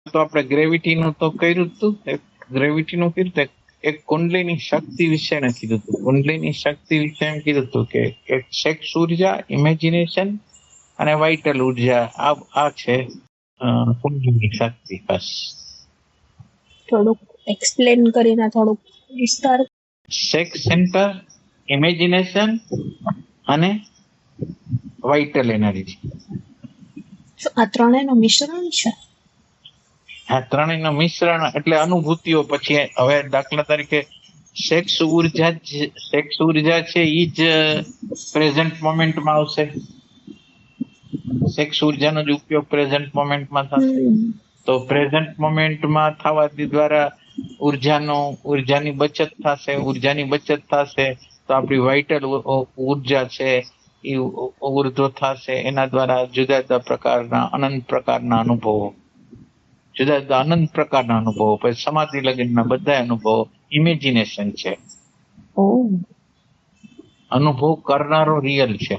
તો આપણે ગ્રેવિટીનું તો કર્યું જ હતું. ગ્રેવિટીનું કીધું હતું. એક કુંડલીની શક્તિ વિશે કીધું હતું. કુંડલીની શક્તિ વિશે એમ કીધું હતું કે એક સેક્સ ઉર્જા, ઇમેજિનેશન અને વાઇટલ ઉર્જા આ છે કુંડલીની શક્તિ. બસ થોડુંક એક્સપ્લેન કરીને થોડુંક વિસ્તાર. સેક્સ સેન્ટર, ઇમેજિનેશન અને વાઇટલ એનર્જી. આ ત્રણેયનું મિશ્રણ છે. આ ત્રણેયનું મિશ્રણ એટલે અનુભૂતિઓ. પછી હવે દાખલા તરીકે સેક્સ ઉર્જા છે એ જ પ્રેઝન્ટ મોમેન્ટમાં આવશે. સેક્સ ઉર્જાનો જ ઉપયોગ પ્રેઝન્ટ મોમેન્ટમાં થશે. તો પ્રેઝન્ટ મોમેન્ટમાં થવા દ્વારા ઉર્જાની બચત થશે. ઉર્જાની બચત થશે તો આપણી વાઇટલ ઉર્જા છે એ ઉર્ધ્વ થશે. એના દ્વારા જુદા જુદા પ્રકારના અનંત પ્રકારના અનુભવો, પછી સમાધિ લગનના બધા અનુભવો ઇમેજિનેશન છે. અનુભવ કરનારો રિયલ છે.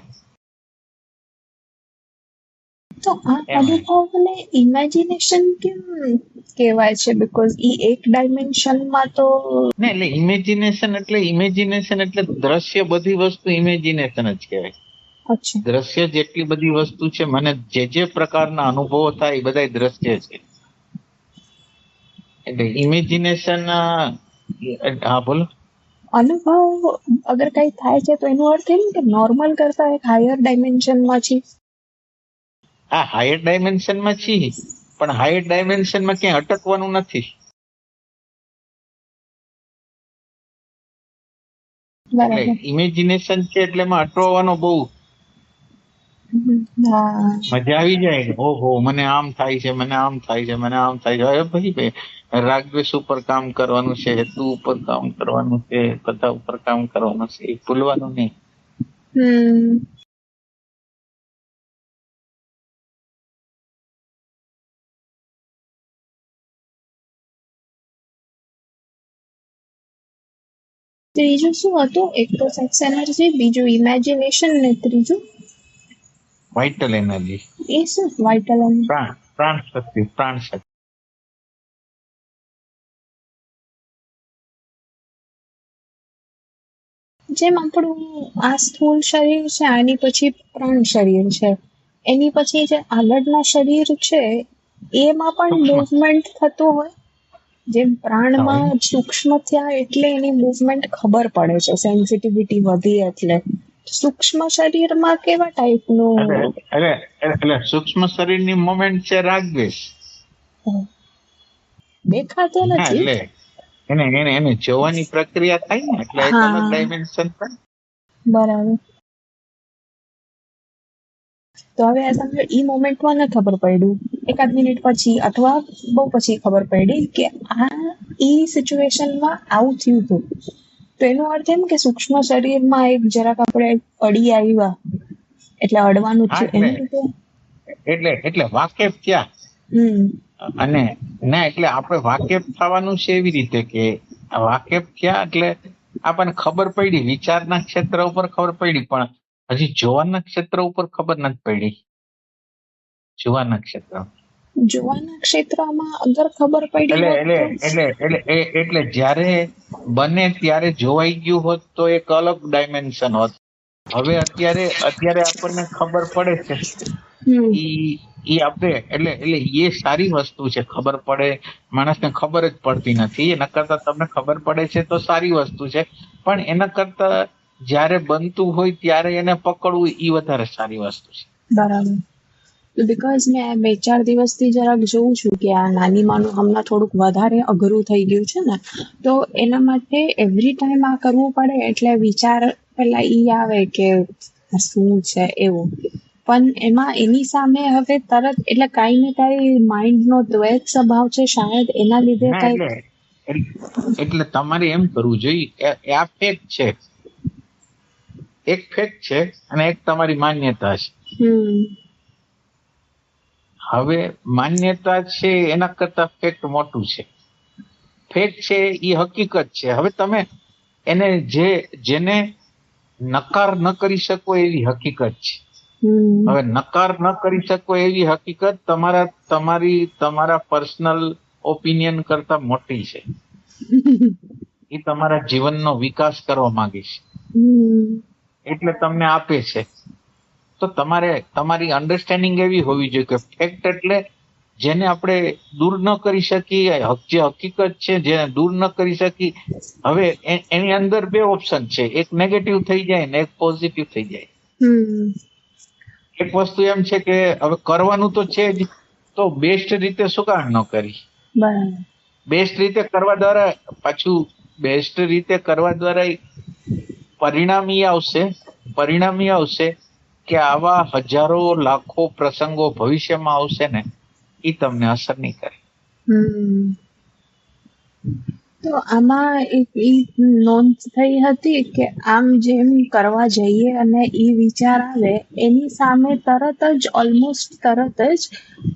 તો આ અનુભવને ઇમેજિનેશન કેમ કહેવાય છે? બીકોઝ ઈ એક ડાયમેન્શનમાં તો ને એટલે ઇમેજિનેશન એટલે દ્રશ્ય. બધી વસ્તુ ઇમેજિનેશન જ કહેવાય. દ્રશ્ય જેટલી બધી વસ્તુ છે, મને જે પ્રકારના અનુભવો થાય એ બધા દ્રશ્ય છે. એટલે ઇમેજિનેશન. હા બોલો. અનુભવ અગર કઈ થાય છે તો એનો અર્થ એમ કે નોર્મલ કરતા એક હાયર ડાયમેન્શનમાં છે. હા, હાયર ડાયમેન્શનમાં છીએ, પણ હાયર ડાયમેન્શનમાં ક્યાંય અટકવાનું નથી. એટલે ઇમેજિનેશન છે એટલે એમાં અટવાનો બહુ મજા આવી જાય. ઓહો, મને આમ થાય છે, મને આમ થાય છે, મને આમ થાય છે. હવે ભાઈ રાગદ્વેષ ઉપર કામ કરવાનું છે, હેતુ ઉપર કામ કરવાનું છે, બધા ઉપર કામ કરવાનું છે, એ ભૂલવાનું નહીં. ત્રીજું શું હતું? એક તો સેક્સ એનર્જી, બીજું ઇમેજિનેશન ને ત્રીજું વાઇટલ એનર્જી. એ શું વાઇટલ એનર્જી? પ્રાણ શક્તિ. જેમ આપણું આ સ્થૂળ શરીર છે, આની પછી પ્રાણ શરીર છે, એની પછી જે આગળના શરીર છે એમાં પણ મૂવમેન્ટ થતું હોય. જેમ પ્રાણમાં સૂક્ષ્મ થયા એટલે એની મૂવમેન્ટ ખબર પડે છે, સેન્સિટિવિટી વધી એટલે. સૂક્ષ્મ શરીરમાં કેવા ટાઈપનું? એટલે સૂક્ષ્મ શરીરની મૂવમેન્ટ છે રાગદ્વેષ. દેખાતો નથી. એને જોવાની પ્રક્રિયા થાય ને એટલે એક અલગ ડાયમેન્શન થાય. બરાબર. તો હવે આ સમજો ઈ મોમેન્ટમાં ન ખબર પડ્યું, એકાદ મિનિટ પછી અથવા બહુ પછી ખબર પડી કે આ ઈ સિચ્યુએશનમાં આવું થયું હતું, તો એનો અર્થ એમ કે સૂક્ષ્મ શરીરમાં એક જરાક આપણે અડી આવ્યા એટલે અડવાનું છે એની રીતે. એટલે વાકેફ થયા. અને ના, એટલે આપણે વાકેફ થવાનું છે એવી રીતે કે વાકેફ થયા એટલે આપણને ખબર પડી. વિચારના ક્ષેત્ર ઉપર ખબર પડી, પણ હજી જોવાના ક્ષેત્ર ઉપર ખબર નથી પડી. જોવાના ક્ષેત્રમાં અગર ખબર પડી એટલે જ્યારે બને ત્યારે જોવાઈ ગયું હોત તો એક અલગ ડાયમેન્શન હોત. હવે અત્યારે આપણને ખબર પડે છે ઈ આપણે એટલે એ સારી વસ્તુ છે. ખબર પડે, માણસને ખબર જ પડતી નથી. એના કરતા તમને ખબર પડે છે તો સારી વસ્તુ છે, પણ એના કરતા જ્યારે બનતું હોય ત્યારે એને પકડવું ઈ વધારે સારી વસ્તુ છે. બરાબર. બીકોઝ મેં 2-4 દિવસથી જરાક જોઉં છું કે આ નાની માનું હમણાં થોડુંક વધારે અઘરું થઈ ગયું છે ને, તો એના માટે એવરી ટાઈમ આ કરવું પડે એટલે વિચાર પેલા ઈ આવે કે શું છે એવું. પણ એમાં એની સામે હવે તરત એટલે કાંઈ ને કાંઈ માઇન્ડનો દ્વૈત સ્વભાવ છે શાયદ, એના લીધે કાંઈ. એટલે તમારે એમ કરવું જોઈએ, આ ફેક્ટ છે, એક ફેક્ટ છે અને એક તમારી માન્યતા છે. હવે માન્યતા છે એના કરતા ફેક્ટ મોટું છે. ફેક્ટ છે એ હકીકત છે. હવે તમે એને જેને નકાર ન કરી શકો એવી હકીકત છે. હવે નકાર ન કરી શકો એવી હકીકત તમારા પર્સનલ ઓપિનિયન કરતા મોટી છે. એ તમારા જીવનનો વિકાસ કરવા માંગે છે એટલે તમને આપે છે. તો તમારી અન્ડરસ્ટેન્ડિંગ એવી હોવી જોઈએ કે ફેક્ટ એટલે જેને આપણે દૂર ન કરી શકીએ, જે હકીકત છે જેને દૂર ન કરી શકી. હવે એની અંદર બે ઓપ્શન છે, એક નેગેટિવ થઈ જાય ને એક પોઝિટિવ થઈ જાય. એક વસ્તુ એમ છે કે હવે કરવાનું તો છે જ, તો બેસ્ટ રીતે શું કામ ન કરી? બેસ્ટ રીતે કરવા દ્વારા પરિણામ આવશે કે આવા હજારો લાખો પ્રસંગો ભવિષ્યમાં આવશે ને, એ તમને અસર નહીં કરે. તો આમાં એક નોંધ થઈ હતી કે આમ જેમ કરવા જઈએ અને એ વિચાર આવે એની સામે તરત જ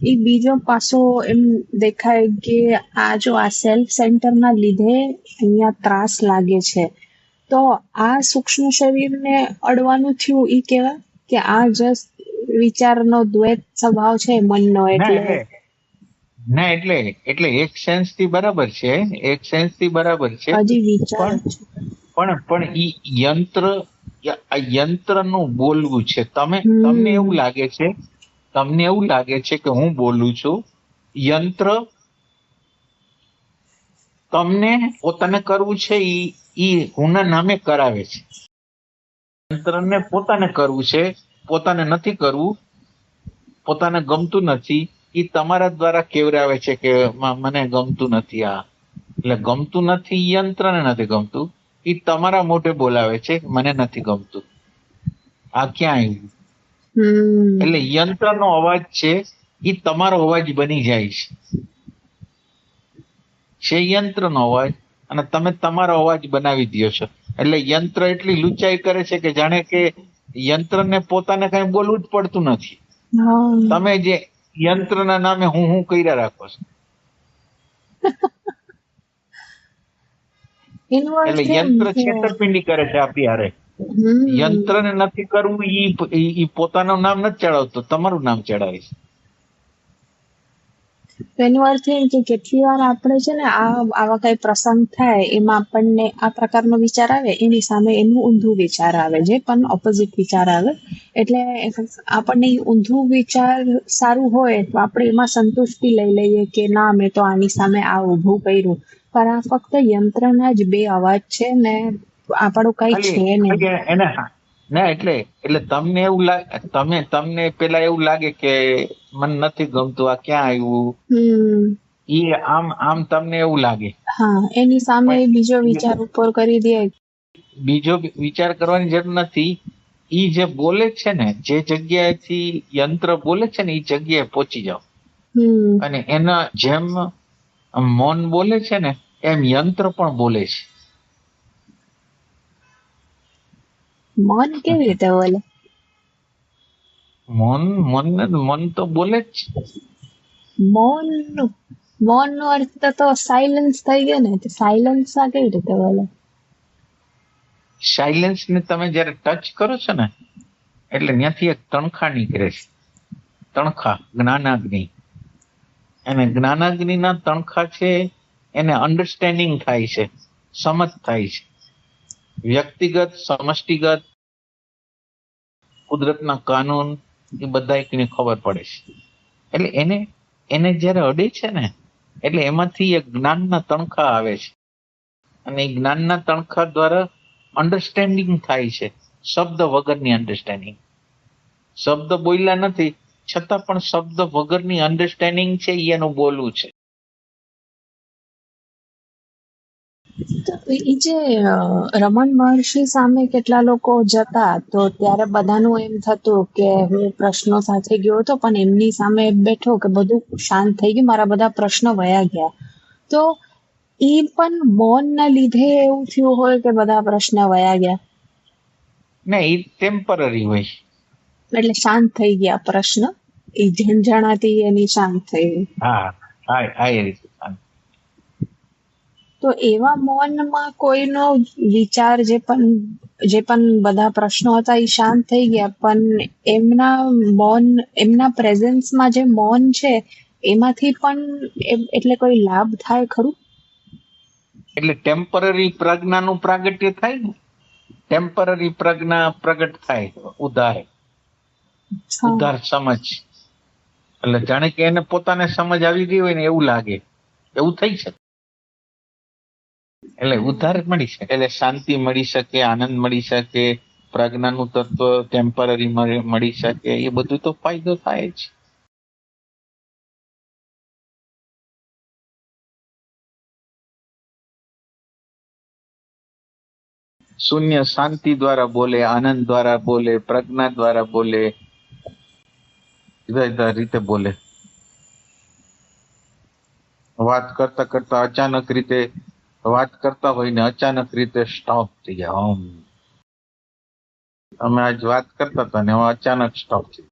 એ બીજો પાસો એમ દેખાય કે આ સેલ્ફ સેન્ટરના લીધે અહીંયા ત્રાસ લાગે છે. તો આ સૂક્ષ્મ શરીરને અડવાનું થયું એ કેવા કે આ જસ્ટ વિચારનો દ્વૈત સ્વભાવ છે મનનો. એટલે એક સેન્સ થી બરાબર છે, પણ ઈ યંત્ર નું બોલવું છે. તમને એવું લાગે છે કે હું બોલું છું, યંત્ર તમને પોતાને કરવું છે ઈ હુંના નામે કરાવે છે. યંત્રને પોતાને કરવું છે, પોતાને નથી કરવું, પોતાને ગમતું નથી, એ તમારા દ્વારા કેવરાવે છે કે મને ગમતું નથી. આ એટલે ગમતું નથી, યંત્રને નથી ગમતું, એ તમારા મોઢે બોલાવે છે મને નથી ગમતું. આ ક્યાં આવ્યું? એટલે યંત્રનો અવાજ છે એ તમારો અવાજ બની જાય છે યંત્રનો અવાજ, અને તમે તમારો અવાજ બનાવી દો છો. એટલે યંત્ર એટલી લુચાઈ કરે છે કે જાણે કે યંત્રને પોતાને કઈ બોલવું જ પડતું નથી. તમે જે યંત્રના નામે હું કર્યા રાખો છો. એટલે યંત્ર છેતરપિંડી કરે છે આપી હારે. યંત્રને નથી કરવું, ઈ પોતાનું નામ નથી ચડાવતો, તમારું નામ ચડાવે છે. એનો અર્થ એમ કે કેટલી વાર આપણે છે ને આવા કઈ પ્રસંગ થાય એમાં આપણને આ પ્રકારનો વિચાર આવે, એની સામે એનું ઊંધું વિચાર આવે, જે પણ ઓપોઝિટ વિચાર આવે. એટલે આપણને ઊંધું વિચાર સારું હોય તો આપણે એમાં સંતુષ્ટિ લઈ લઈએ કે ના, મેં તો આની સામે આ ઊભું કર્યું. પણ આ ફક્ત યંત્રના જ બે અવાજ છે ને આપણું કઈ છે નહીં. ના એટલે તમને એવું લાગે, તમને પેલા એવું લાગે કે મને નથી ગમતું, આ ક્યાં આવ્યું, ઈ આમ તમને એવું લાગે. હા, એની સામે બીજો વિચાર ઉપર કરી દે. બીજો વિચાર કરવાની જરૂર નથી. ઈ જે બોલે છે ને, જે જગ્યાએથી યંત્ર બોલે છે ને, એ જગ્યાએ પહોંચી જાઓ. અને એના જેમ મૌન બોલે છે ને, એમ યંત્ર પણ બોલે છે. મન કેવી રીતે બોલે? મન તો બોલે જ. મૌન નો અર્થ તો સાયલન્સ થઈ ગયો ને. સાયલન્સ આ કેવી રીતે બોલે? સાયલન્સ ને તમે જયારે ટચ કરો છો ને, એટલે ત્યાંથી એક તણખા નીકળે છે. તણખા, જ્ઞાનાગ્નિ. અને જ્ઞાનાગ્નિના તણખા છે એને અન્ડરસ્ટેન્ડિંગ થાય છે, સમજ થાય છે. વ્યક્તિગત, સમષ્ટિગત, કુદરતના કાનૂન, એ બધા એકને ખબર પડે છે. એટલે એને જયારે અડે છે ને, એટલે એમાંથી એક જ્ઞાનના તણખા આવે છે. અને એ જ્ઞાનના તણખા દ્વારા અન્ડરસ્ટેન્ડિંગ થાય છે, શબ્દ વગરની અન્ડરસ્ટેન્ડિંગ. શબ્દ બોલ્યા નથી છતાં પણ શબ્દ વગરની અન્ડરસ્ટેન્ડિંગ છે, એનું બોલવું છે. એ જે રમણ મહર્ષિ સામે કેટલા લોકો જતા, તો ત્યારે બધાનું એમ થતું કે હું પ્રશ્નો સાથે ગયો હતો, પણ એમની સામે બેઠો કે બધું શાંત થઈ ગયું, મારા બધા પ્રશ્નો વયા ગયા. તો એ પણ મૌન ના લીધે એવું થયું હોય કે બધા પ્રશ્ન વયા ગયા? ના, એ ટેમ્પરરી હોય. એટલે શાંત થઈ ગયા પ્રશ્ન, એ ઝંઝણાતી એની શાંત થઈ ગઈ. હા, એ રીતે. તો એવા મૌનમાં કોઈનો વિચાર જે પણ બધા પ્રશ્નો હતા એ શાંત થઈ ગયા, પણ એમના પ્રેઝન્સમાં જે મૌન છે એમાંથી પણ એટલે કોઈ લાભ થાય ખરું? એટલે ટેમ્પરરી પ્રજ્ઞાનું પ્રાગટ્ય થાય ને, ટેમ્પરરી પ્રજ્ઞા પ્રગટ થાય, ઉદાર સમજ, એટલે જાણે કે એને પોતાને સમજ આવી ગઈ હોય ને એવું લાગે, એવું થઈ શકે. એટલે ઉદ્ધાર મળી શકે, એટલે શાંતિ મળી શકે, આનંદ મળી શકે, પ્રજ્ઞાનું તત્વ ટેમ્પરરી મળી શકે, એ બધું તો ફાયદો થાય જ. શૂન્ય શાંતિ દ્વારા બોલે, આનંદ દ્વારા બોલે, પ્રજ્ઞા દ્વારા બોલે, જુદા જુદા રીતે બોલે. વાત કરતા કરતા અચાનક રીતે વાત કરતા હોય ને અચાનક રીતે સ્ટોપ થઈ જાય. અમે આજ વાત કરતા હતા ને અચાનક સ્ટોપ થઈ